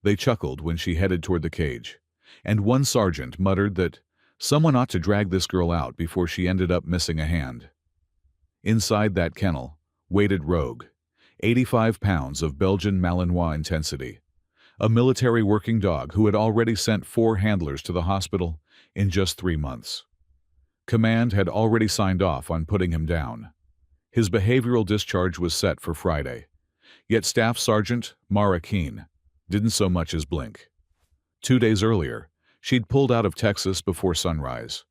They chuckled when she headed toward the cage, and one sergeant muttered that someone ought to drag this girl out before she ended up missing a hand. Inside that kennel waited Rogue, 85 pounds of Belgian Malinois intensity, a military working dog who had already sent 4 handlers to the hospital in just 3 months. Command had already signed off on putting him down. His behavioral discharge was set for Friday, yet Staff Sergeant Mara Keene didn't so much as blink. 2 days earlier, she'd pulled out of Texas before sunrise,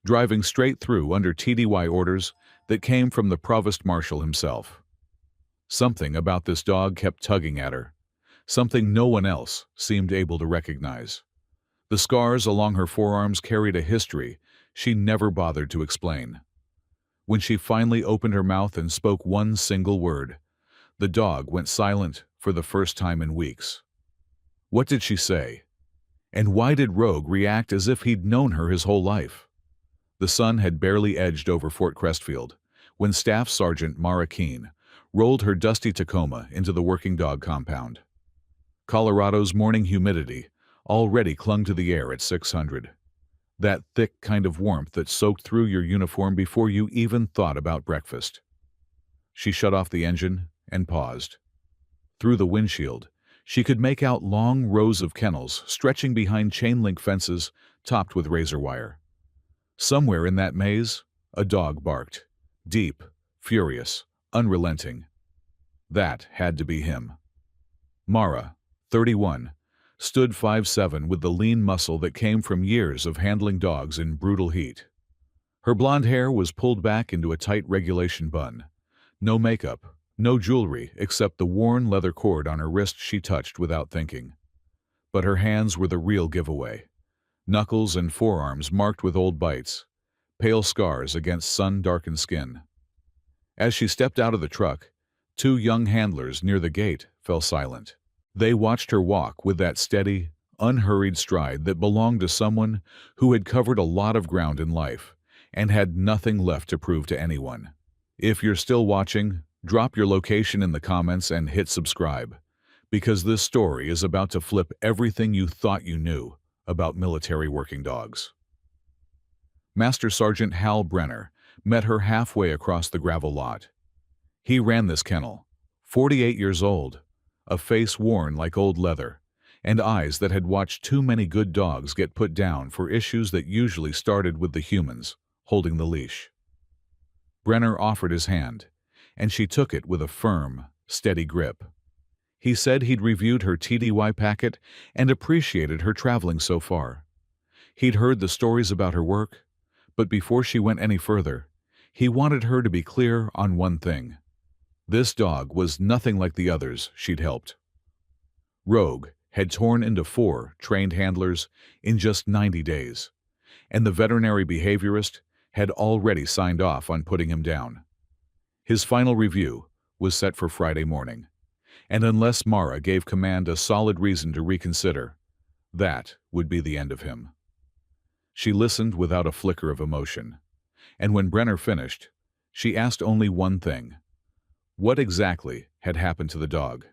driving straight through under TDY orders that came from the Provost Marshal himself. Something about this dog kept tugging at her, something no one else seemed able to recognize. The scars along her forearms carried a history she never bothered to explain. When she finally opened her mouth and spoke one single word, the dog went silent for the first time in weeks. What did she say? And why did Rogue react as if he'd known her his whole life? The sun had barely edged over Fort Crestfield when Staff Sergeant Mara Keene rolled her dusty Tacoma into the working dog compound. Colorado's morning humidity already clung to the air at 600. That thick kind of warmth that soaked through your uniform before you even thought about breakfast. She shut off the engine and paused. Through the windshield, she could make out long rows of kennels stretching behind chain-link fences topped with razor wire. Somewhere in that maze, a dog barked, deep, furious, unrelenting. That had to be him. Mara, 31, stood 5'7" with the lean muscle that came from years of handling dogs in brutal heat. Her blonde hair was pulled back into a tight regulation bun. No makeup, no jewelry except the worn leather cord on her wrist she touched without thinking. But her hands were the real giveaway. Knuckles and forearms marked with old bites, pale scars against sun-darkened skin. As she stepped out of the truck, 2 young handlers near the gate fell silent. They watched her walk with that steady, unhurried stride that belonged to someone who had covered a lot of ground in life and had nothing left to prove to anyone. If you're still watching, drop your location in the comments and hit subscribe, because this story is about to flip everything you thought you knew about military working dogs. Master Sergeant Hal Brenner met her halfway across the gravel lot. He ran this kennel, 48 years old, a face worn like old leather, and eyes that had watched too many good dogs get put down for issues that usually started with the humans holding the leash. Brenner offered his hand, and she took it with a firm, steady grip. He said he'd reviewed her TDY packet and appreciated her traveling so far. He'd heard the stories about her work, but before she went any further, he wanted her to be clear on one thing. This dog was nothing like the others she'd helped. Rogue had torn into 4 trained handlers in just 90 days, and the veterinary behaviorist had already signed off on putting him down. His final review was set for Friday morning, and unless Mara gave command a solid reason to reconsider, that would be the end of him. She listened without a flicker of emotion, and when Brenner finished, she asked only one thing. What exactly had happened to the dog?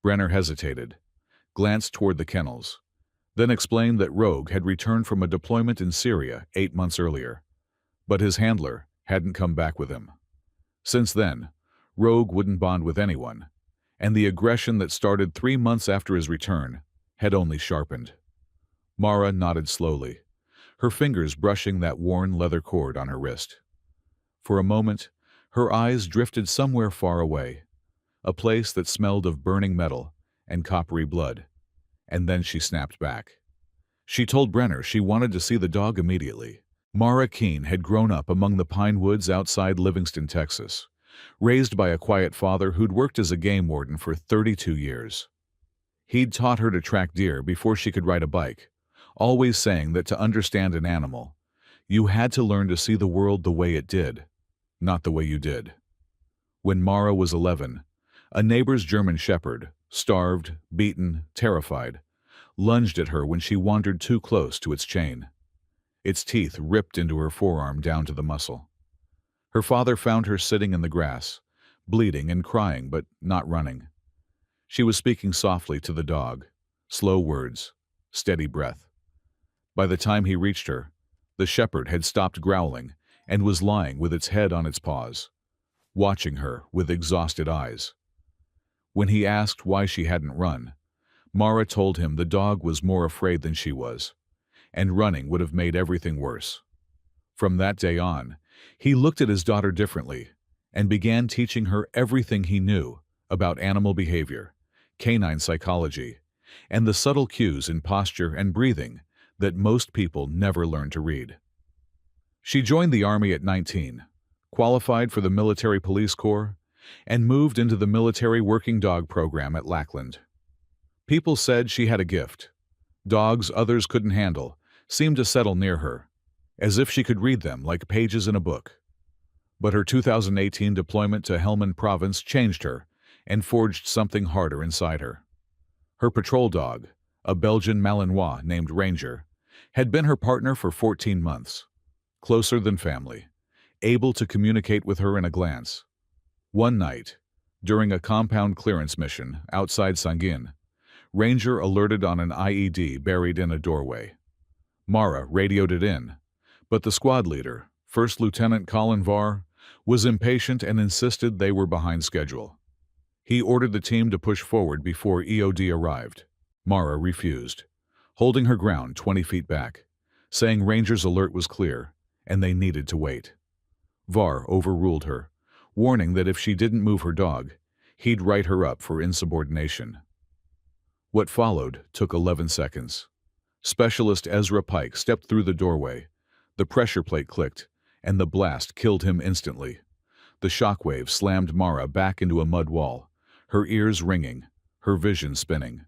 Brenner hesitated, glanced toward the kennels, then explained that Rogue had returned from a deployment in Syria 8 months earlier, but his handler hadn't come back with him. Since then, Rogue wouldn't bond with anyone, and the aggression that started 3 months after his return had only sharpened. Mara nodded slowly, her fingers brushing that worn leather cord on her wrist. For a moment, her eyes drifted somewhere far away, a place that smelled of burning metal and coppery blood, and then she snapped back. She told Brenner she wanted to see the dog immediately. Mara Keene had grown up among the pine woods outside Livingston, Texas, raised by a quiet father who'd worked as a game warden for 32 years. He'd taught her to track deer before she could ride a bike, always saying that to understand an animal, you had to learn to see the world the way it did, not the way you did. When Mara was 11, a neighbor's German shepherd, starved, beaten, terrified, lunged at her when she wandered too close to its chain. Its teeth ripped into her forearm down to the muscle. Her father found her sitting in the grass, bleeding and crying but not running. She was speaking softly to the dog, Slow words, steady breath. By the time he reached her, the shepherd had stopped growling and was lying with its head on its paws, watching her with exhausted eyes. When he asked why she hadn't run, Mara told him the dog was more afraid than she was, and running would have made everything worse. From that day on, he looked at his daughter differently and began teaching her everything he knew about animal behavior, canine psychology, and the subtle cues in posture and breathing that most people never learn to read. She joined the army at 19, qualified for the Military Police Corps, and moved into the military working dog program at Lackland. People said she had a gift. Dogs others couldn't handle seemed to settle near her, as if she could read them like pages in a book. But her 2018 deployment to Helmand Province changed her and forged something harder inside her. Her patrol dog, a Belgian Malinois named Ranger, had been her partner for 14 months, closer than family, able to communicate with her in a glance. One night, during a compound clearance mission outside Sangin, Ranger alerted on an IED buried in a doorway. Mara radioed it in, but the squad leader, First Lieutenant Colin Varr, was impatient and insisted they were behind schedule. He ordered the team to push forward before EOD arrived. Mara refused, holding her ground 20 feet back, saying Ranger's alert was clear and they needed to wait. Varr overruled her, warning that if she didn't move her dog, he'd write her up for insubordination. What followed took 11 seconds. Specialist Ezra Pike stepped through the doorway. The pressure plate clicked, and the blast killed him instantly. The shockwave slammed Mara back into a mud wall, her ears ringing, her vision spinning.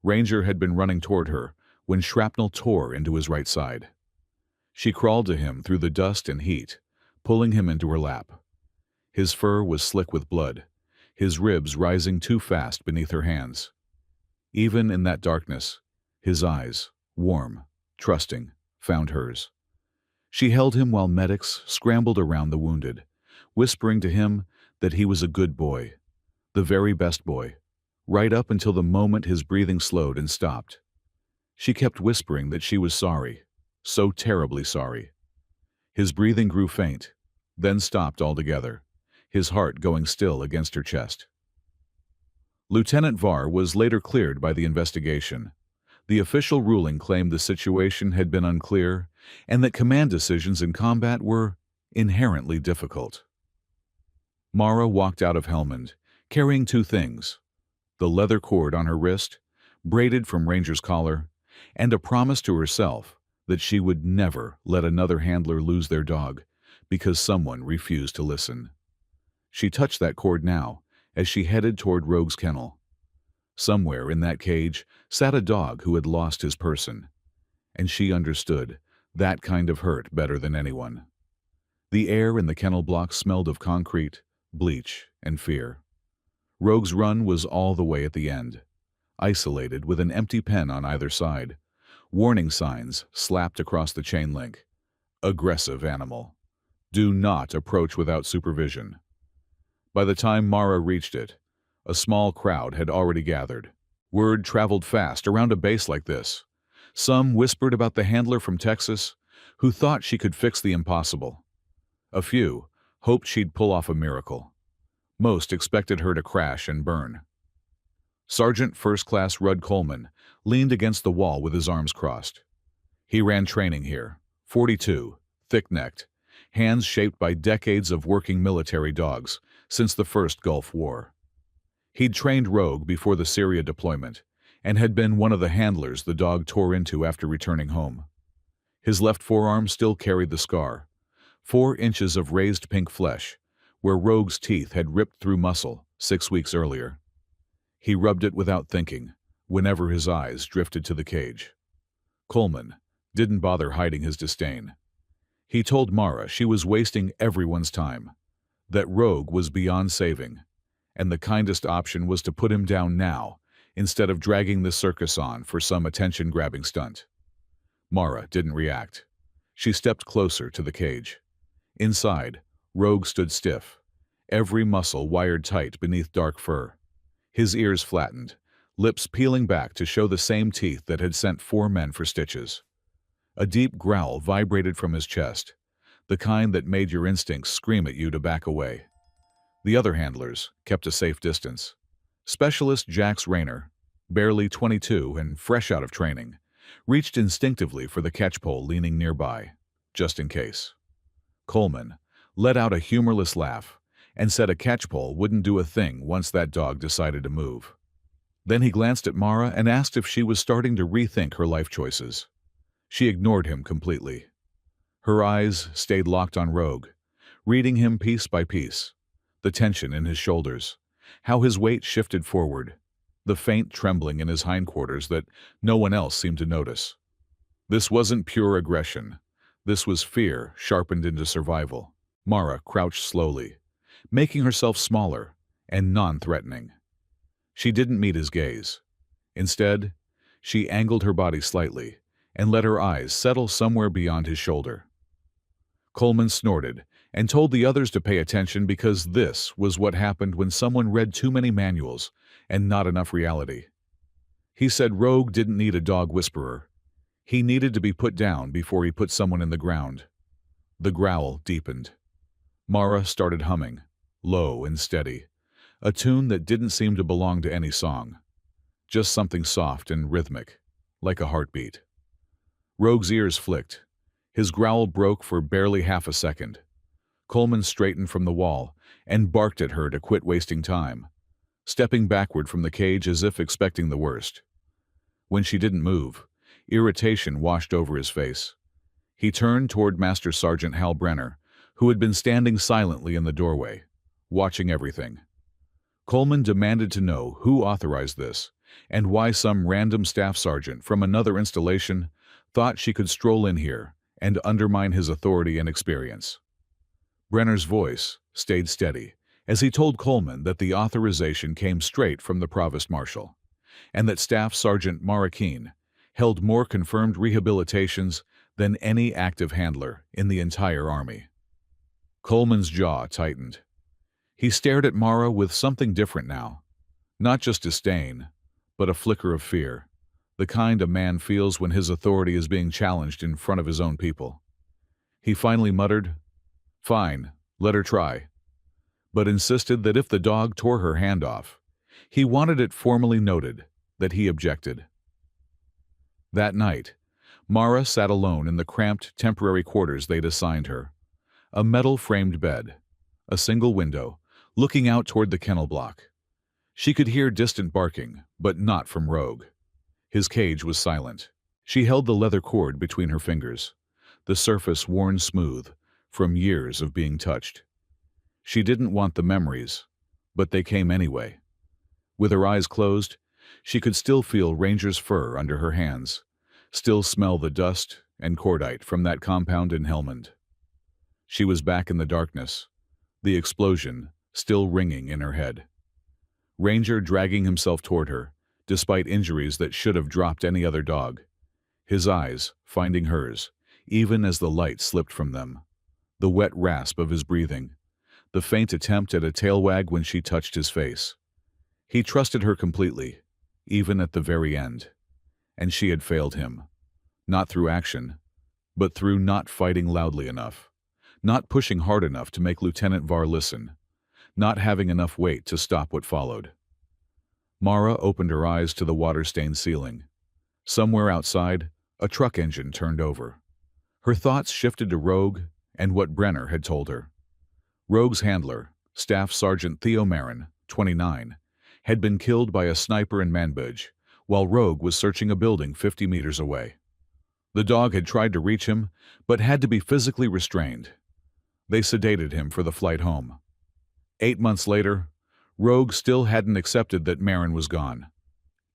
Ranger had been running toward her when shrapnel tore into his right side. She crawled to him through the dust and heat, pulling him into her lap. His fur was slick with blood, his ribs rising too fast beneath her hands. Even in that darkness, his eyes, warm, trusting, found hers. She held him while medics scrambled around the wounded, whispering to him that he was a good boy, the very best boy, right up until the moment his breathing slowed and stopped. She kept whispering that she was sorry, so terribly sorry. His breathing grew faint, then stopped altogether, his heart going still against her chest. Lieutenant Varr was later cleared by the investigation. The official ruling claimed the situation had been unclear and that command decisions in combat were inherently difficult. Mara walked out of Helmand, carrying two things: the leather cord on her wrist, braided from Ranger's collar, and a promise to herself that she would never let another handler lose their dog because someone refused to listen. She touched that cord now as she headed toward Rogue's kennel. Somewhere in that cage sat a dog who had lost his person, and she understood that kind of hurt better than anyone. The air in the kennel block smelled of concrete, bleach, and fear. Rogue's run was all the way at the end, isolated with an empty pen on either side, warning signs slapped across the chain link. Aggressive animal. Do not approach without supervision. By the time Mara reached it, a small crowd had already gathered. Word traveled fast around a base like this. Some whispered about the handler from Texas who thought she could fix the impossible. A few hoped she'd pull off a miracle. Most expected her to crash and burn. Sergeant First Class Rudd Coleman leaned against the wall with his arms crossed. He ran training here, 42, thick-necked, hands shaped by decades of working military dogs since the first Gulf War. He'd trained Rogue before the Syria deployment and had been one of the handlers the dog tore into after returning home. His left forearm still carried the scar, 4 inches of raised pink flesh, where Rogue's teeth had ripped through muscle 6 weeks earlier. He rubbed it without thinking, whenever his eyes drifted to the cage. Coleman didn't bother hiding his disdain. He told Mara she was wasting everyone's time, that Rogue was beyond saving, and the kindest option was to put him down now instead of dragging the circus on for some attention-grabbing stunt. Mara didn't react. She stepped closer to the cage. Inside, Rogue stood stiff, every muscle wired tight beneath dark fur. His ears flattened, lips peeling back to show the same teeth that had sent 4 men for stitches. A deep growl vibrated from his chest, the kind that made your instincts scream at you to back away. The other handlers kept a safe distance. Specialist Jax Rayner, barely 22 and fresh out of training, reached instinctively for the catchpole leaning nearby, just in case. Coleman let out a humorless laugh and said a catchpole wouldn't do a thing once that dog decided to move. Then he glanced at Mara and asked if she was starting to rethink her life choices. She ignored him completely. Her eyes stayed locked on Rogue, reading him piece by piece, the tension in his shoulders, how his weight shifted forward, the faint trembling in his hindquarters that no one else seemed to notice. This wasn't pure aggression. This was fear sharpened into survival. Mara crouched slowly, making herself smaller and non-threatening. She didn't meet his gaze. Instead, she angled her body slightly and let her eyes settle somewhere beyond his shoulder. Coleman snorted and told the others to pay attention because this was what happened when someone read too many manuals and not enough reality. He said Rogue didn't need a dog whisperer. He needed to be put down before he put someone in the ground. The growl deepened. Mara started humming, low and steady, a tune that didn't seem to belong to any song, just something soft and rhythmic, like a heartbeat. Rogue's ears flicked. His growl broke for barely half a second. Coleman straightened from the wall and barked at her to quit wasting time, stepping backward from the cage as if expecting the worst. When she didn't move, irritation washed over his face. He turned toward Master Sergeant Hal Brenner, who had been standing silently in the doorway, watching everything. Coleman demanded to know who authorized this and why some random staff sergeant from another installation thought she could stroll in here and undermine his authority and experience. Brenner's voice stayed steady as he told Coleman that the authorization came straight from the Provost Marshal, and that Staff Sergeant Mara Keene held more confirmed rehabilitations than any active handler in the entire Army. Coleman's jaw tightened. He stared at Mara with something different now, not just disdain, but a flicker of fear, the kind a man feels when his authority is being challenged in front of his own people. He finally muttered, "Fine, let her try," but insisted that if the dog tore her hand off, he wanted it formally noted that he objected. That night, Mara sat alone in the cramped temporary quarters they'd assigned her. A metal-framed bed, a single window, looking out toward the kennel block. She could hear distant barking, but not from Rogue. His cage was silent. She held the leather cord between her fingers, the surface worn smooth from years of being touched. She didn't want the memories, but they came anyway. With her eyes closed, she could still feel Ranger's fur under her hands, still smell the dust and cordite from that compound in Helmand. She was back in the darkness, the explosion still ringing in her head. Ranger dragging himself toward her, despite injuries that should have dropped any other dog, his eyes finding hers, even as the light slipped from them, the wet rasp of his breathing, the faint attempt at a tail wag when she touched his face. He trusted her completely, even at the very end, and she had failed him, not through action, but through not fighting loudly enough, not pushing hard enough to make Lieutenant Varr listen, not having enough weight to stop what followed. Mara opened her eyes to the water-stained ceiling. Somewhere outside, a truck engine turned over. Her thoughts shifted to Rogue and what Brenner had told her. Rogue's handler, Staff Sergeant Theo Marin, 29, had been killed by a sniper in Manbij, while Rogue was searching a building 50 meters away. The dog had tried to reach him, but had to be physically restrained. They sedated him for the flight home. 8 months later, Rogue still hadn't accepted that Marin was gone.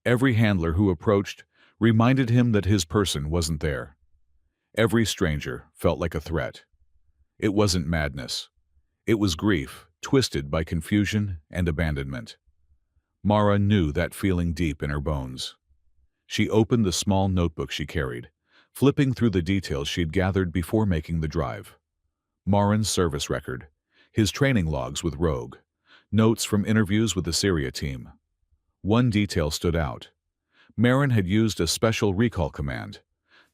Every handler who approached reminded him that his person wasn't there. Every stranger felt like a threat. It wasn't madness. It was grief, twisted by confusion and abandonment. Mara knew that feeling deep in her bones. She opened the small notebook she carried, flipping through the details she'd gathered before making the drive. Marin's service record, his training logs with Rogue, notes from interviews with the Syria team. One detail stood out. Marin had used a special recall command,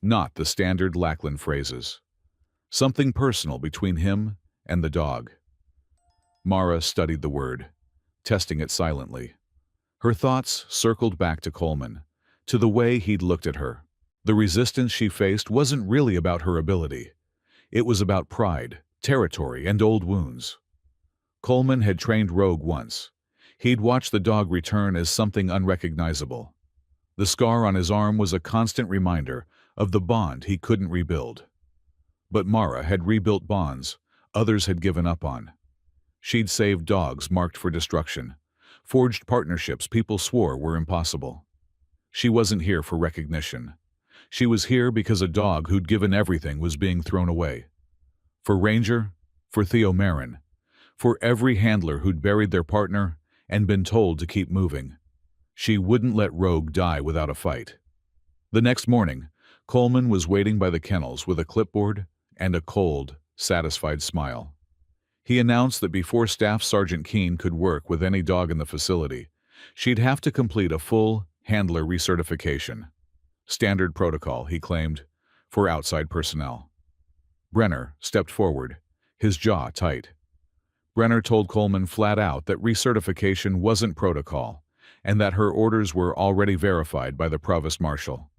not the standard Lackland phrases. Something personal between him and the dog. Mara studied the word, testing it silently. Her thoughts circled back to Coleman, to the way he'd looked at her. The resistance she faced wasn't really about her ability. It was about pride, territory, and old wounds. Coleman had trained Rogue once. He'd watched the dog return as something unrecognizable. The scar on his arm was a constant reminder of the bond he couldn't rebuild. But Mara had rebuilt bonds others had given up on. She'd saved dogs marked for destruction, forged partnerships people swore were impossible. She wasn't here for recognition. She was here because a dog who'd given everything was being thrown away. For Ranger, for Theo Marin, for every handler who'd buried their partner and been told to keep moving. She wouldn't let Rogue die without a fight. The next morning, Coleman was waiting by the kennels with a clipboard and a cold, satisfied smile. He announced that before Staff Sergeant Keene could work with any dog in the facility, she'd have to complete a full handler recertification. Standard protocol, he claimed, for outside personnel. Brenner stepped forward, his jaw tight. Brenner told Coleman flat out that recertification wasn't protocol and that her orders were already verified by the Provost Marshal.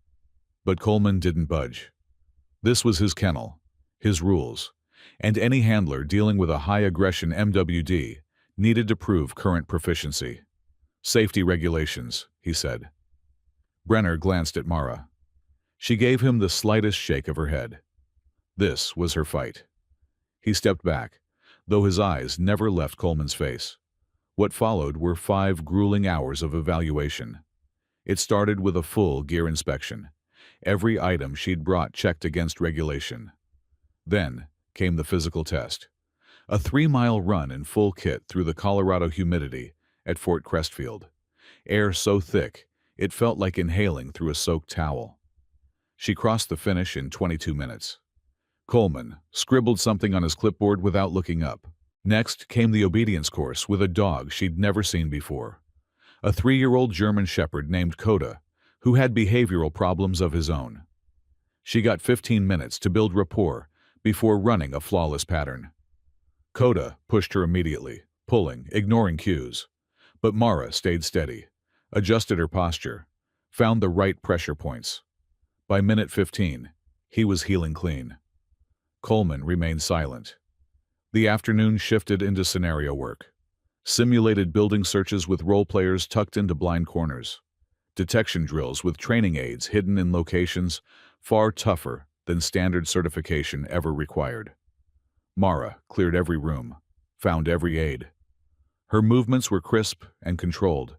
But Coleman didn't budge. This was his kennel, his rules, and any handler dealing with a high-aggression MWD needed to prove current proficiency. Safety regulations, he said. Brenner glanced at Mara. She gave him the slightest shake of her head. This was her fight. He stepped back, though his eyes never left Coleman's face. What followed were 5 grueling hours of evaluation. It started with a full gear inspection. Every item she'd brought checked against regulation. Then came the physical test. A 3-mile run in full kit through the Colorado humidity at Fort Crestfield. Air so thick, it felt like inhaling through a soaked towel. She crossed the finish in 22 minutes. Coleman scribbled something on his clipboard without looking up. Next came the obedience course with a dog she'd never seen before. A 3-year-old German Shepherd named Coda, who had behavioral problems of his own. She got 15 minutes to build rapport before running a flawless pattern. Coda pushed her immediately, pulling, ignoring cues. But Mara stayed steady, adjusted her posture, found the right pressure points. By minute 15, he was healing clean. Coleman remained silent. The afternoon shifted into scenario work. Simulated building searches with role players tucked into blind corners. Detection drills with training aids hidden in locations far tougher than standard certification ever required. Mara cleared every room, found every aid. Her movements were crisp and controlled,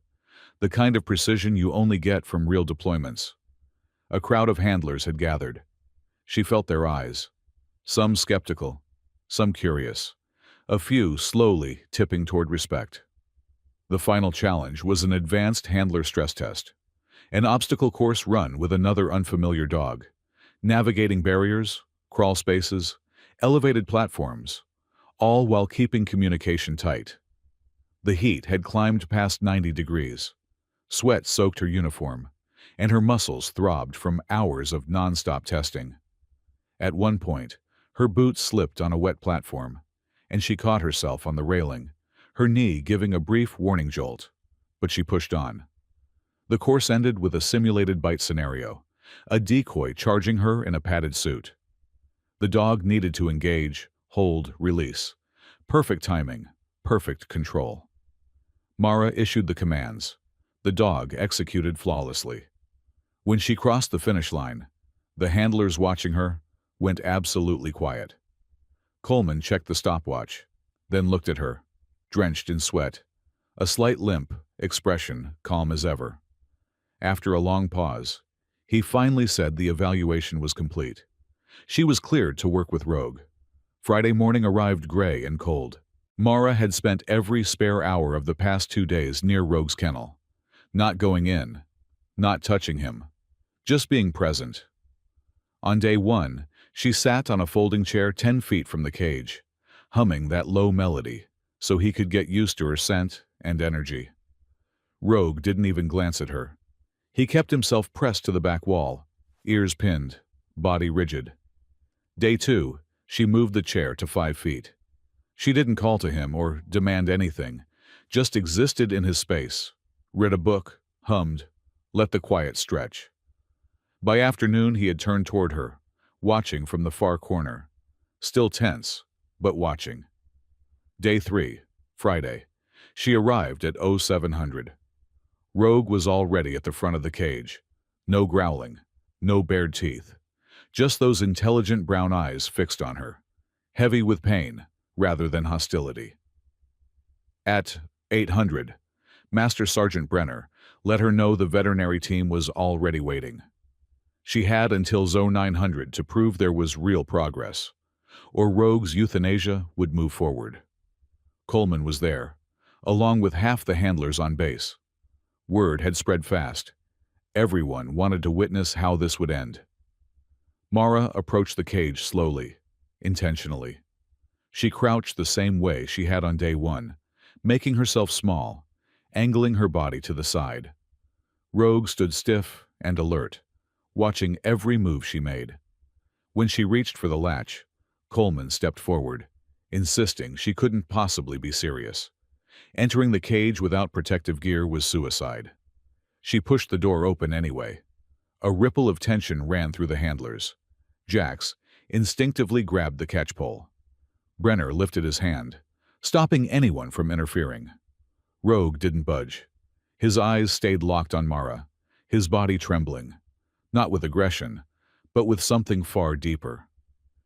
the kind of precision you only get from real deployments. A crowd of handlers had gathered. She felt their eyes, some skeptical, some curious, a few slowly tipping toward respect. The final challenge was an advanced handler stress test, an obstacle course run with another unfamiliar dog, navigating barriers, crawl spaces, elevated platforms, all while keeping communication tight. The heat had climbed past 90 degrees. Sweat soaked her uniform, and her muscles throbbed from hours of non-stop testing. At one point, her boot slipped on a wet platform, and she caught herself on the railing, her knee giving a brief warning jolt, but she pushed on. The course ended with a simulated bite scenario, a decoy charging her in a padded suit. The dog needed to engage, hold, release. Perfect timing, perfect control. Mara issued the commands. The dog executed flawlessly. When she crossed the finish line, the handlers watching her went absolutely quiet. Coleman checked the stopwatch, then looked at her, drenched in sweat, a slight limp, expression calm as ever. After a long pause, he finally said the evaluation was complete. She was cleared to work with Rogue. Friday morning arrived gray and cold. Mara had spent every spare hour of the past 2 days near Rogue's kennel, not going in, not touching him, just being present. On day 1, she sat on a folding chair 10 feet from the cage, humming that low melody so he could get used to her scent and energy. Rogue didn't even glance at her. He kept himself pressed to the back wall, ears pinned, body rigid. Day 2, she moved the chair to 5 feet. She didn't call to him or demand anything, just existed in his space, read a book, hummed, let the quiet stretch. By afternoon, he had turned toward her, watching from the far corner, still tense, but watching. Day 3, Friday. She arrived at 0700. Rogue was already at the front of the cage. No growling, no bared teeth. Just those intelligent brown eyes fixed on her, heavy with pain rather than hostility. At 800, Master Sergeant Brenner let her know the veterinary team was already waiting. She had until 0900 to prove there was real progress, or Rogue's euthanasia would move forward. Coleman was there, along with half the handlers on base. Word had spread fast. Everyone wanted to witness how this would end. Mara approached the cage slowly, intentionally. She crouched the same way she had on day 1, making herself small, angling her body to the side. Rogue stood stiff and alert, watching every move she made. When she reached for the latch, Coleman stepped forward, insisting she couldn't possibly be serious. Entering the cage without protective gear was suicide. She pushed the door open anyway. A ripple of tension ran through the handlers. Jax instinctively grabbed the catchpole. Brenner lifted his hand, stopping anyone from interfering. Rogue didn't budge. His eyes stayed locked on Mara, his body trembling, not with aggression, but with something far deeper.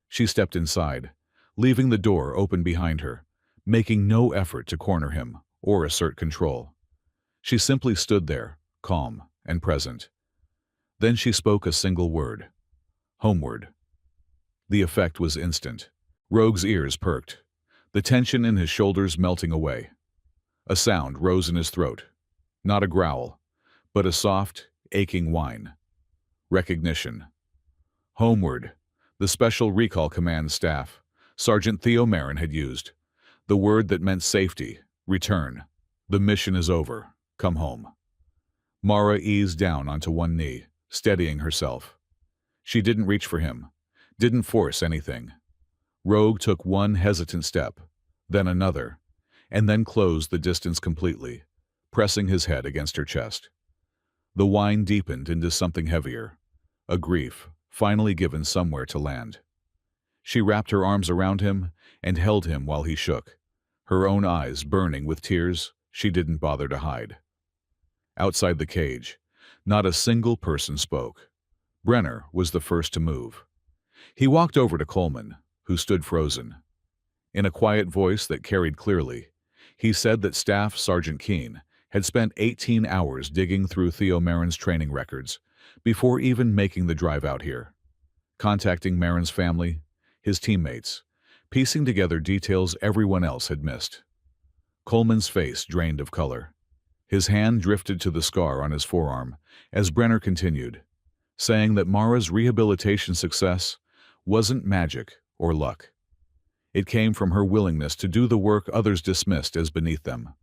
She stepped inside, leaving the door open behind her, making no effort to corner him or assert control. She simply stood there, calm and present. Then she spoke a single word. Homeward. The effect was instant. Rogue's ears perked, the tension in his shoulders melting away. A sound rose in his throat. Not a growl, but a soft, aching whine. Recognition. Homeward, the Special Recall Command staff, Sergeant Theo Marin had used. The word that meant safety, return. The mission is over. Come home. Mara eased down onto one knee, steadying herself. She didn't reach for him, didn't force anything. Rogue took one hesitant step, then another, and then closed the distance completely, pressing his head against her chest. The whine deepened into something heavier, a grief finally given somewhere to land. She wrapped her arms around him and held him while he shook, her own eyes burning with tears she didn't bother to hide. Outside the cage, not a single person spoke. Brenner was the first to move. He walked over to Coleman, who stood frozen. In a quiet voice that carried clearly, he said that Staff Sergeant Keene had spent 18 hours digging through Theo Marin's training records before even making the drive out here, contacting Marin's family, his teammates, piecing together details everyone else had missed. Coleman's face drained of color. His hand drifted to the scar on his forearm as Brenner continued, saying that Mara's rehabilitation success wasn't magic or luck. It came from her willingness to do the work others dismissed as beneath them.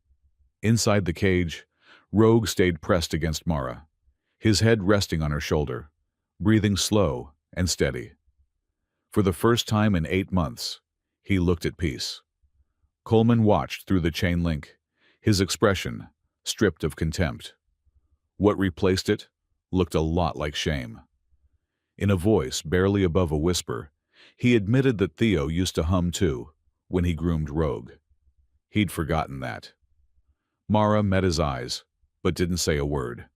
Inside the cage, Rogue stayed pressed against Mara, his head resting on her shoulder, breathing slow and steady. For the first time in 8 months, he looked at peace. Coleman watched through the chain link, his expression stripped of contempt. What replaced it looked a lot like shame. In a voice barely above a whisper, he admitted that Theo used to hum too when he groomed Rogue. He'd forgotten that. Mara met his eyes, but didn't say a word.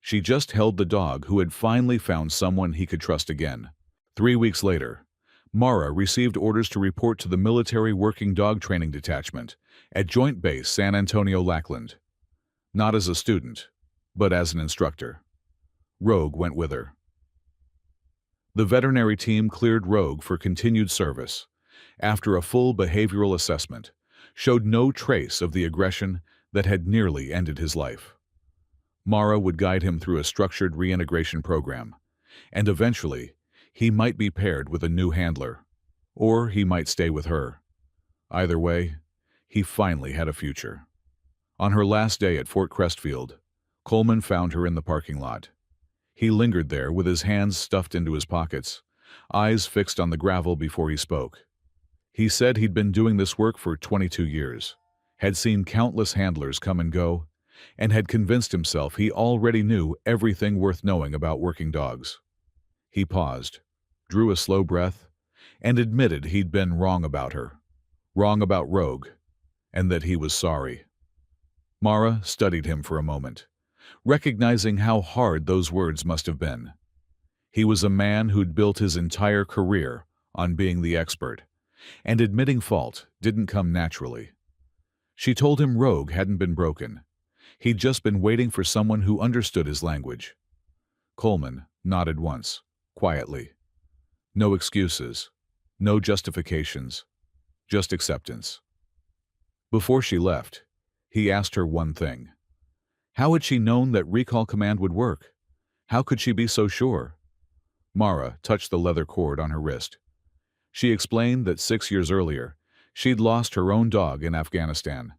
She just held the dog who had finally found someone he could trust again. 3 weeks later, Mara received orders to report to the Military Working Dog Training Detachment at Joint Base San Antonio Lackland. Not as a student, but as an instructor. Rogue went with her. The veterinary team cleared Rogue for continued service. After a full behavioral assessment, showed no trace of the aggression that had nearly ended his life. Mara would guide him through a structured reintegration program, and eventually, he might be paired with a new handler, or he might stay with her. Either way, he finally had a future. On her last day at Fort Crestfield, Coleman found her in the parking lot. He lingered there with his hands stuffed into his pockets, eyes fixed on the gravel before he spoke. He said he'd been doing this work for 22 years, had seen countless handlers come and go, and had convinced himself he already knew everything worth knowing about working dogs. He paused, drew a slow breath, and admitted he'd been wrong about her, wrong about Rogue, and that he was sorry. Mara studied him for a moment, recognizing how hard those words must have been. He was a man who'd built his entire career on being the expert, and admitting fault didn't come naturally. She told him Rogue hadn't been broken. He'd just been waiting for someone who understood his language. Coleman nodded once, quietly. No excuses, no justifications, just acceptance. Before she left, he asked her one thing. How had she known that recall command would work? How could she be so sure? Mara touched the leather cord on her wrist. She explained that 6 years earlier, she'd lost her own dog in Afghanistan,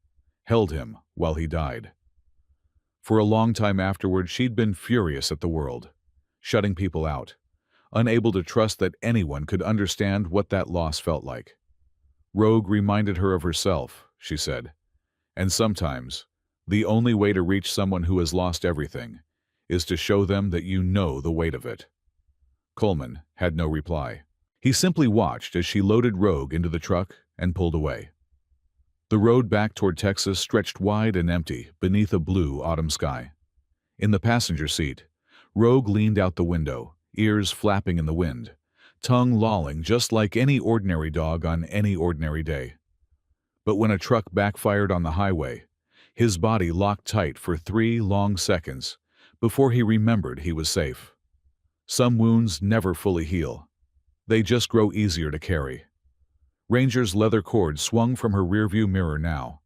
held him while he died. For a long time afterward, she'd been furious at the world, shutting people out, unable to trust that anyone could understand what that loss felt like. Rogue reminded her of herself, she said, and sometimes, the only way to reach someone who has lost everything is to show them that you know the weight of it. Coleman had no reply. He simply watched as she loaded Rogue into the truck and pulled away. The road back toward Texas stretched wide and empty beneath a blue autumn sky. In the passenger seat, Rogue leaned out the window, ears flapping in the wind, tongue lolling just like any ordinary dog on any ordinary day. But when a truck backfired on the highway, his body locked tight for 3 long seconds before he remembered he was safe. Some wounds never fully heal. They just grow easier to carry. Ranger's leather cord swung from her rearview mirror now,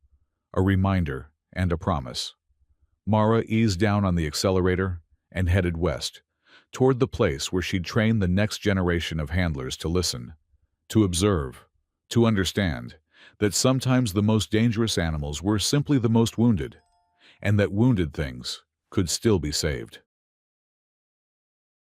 a reminder and a promise. Mara eased down on the accelerator and headed west, toward the place where she'd train the next generation of handlers to listen, to observe, to understand that sometimes the most dangerous animals were simply the most wounded, and that wounded things could still be saved.